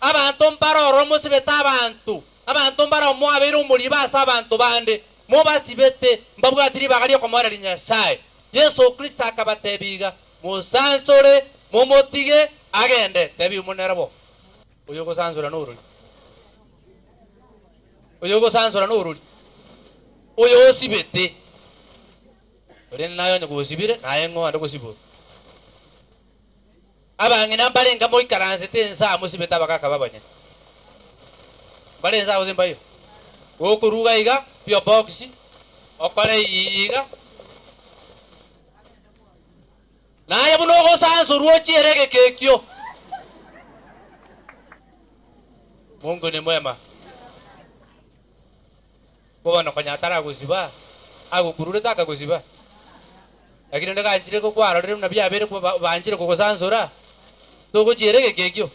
abantu mbaroro musibeta abantu mbaro mwabera umuri basa abantu bande mo basibete mbabwatiri bagari komora Nyasaye Yesu Kristo akabatebiga musansore mumotige agende tebi umunerabo uyo gusansura n'ururi uyo sibete ore nayo nyugusibire naye ngo ando gusibu abangina barenga mo ikaranze tensa musibeta bakaka babanye barenza uzimbayo wokuruga iga pio box okore iga naye buno gusansura ucierege kekyo Mungu ni mwema Bwana kanyatara gusiba agukurure taka gusiba lakini ndaka anjire ko kwara rero nabi abere ko banjire ko gusansura to gucierege kekyo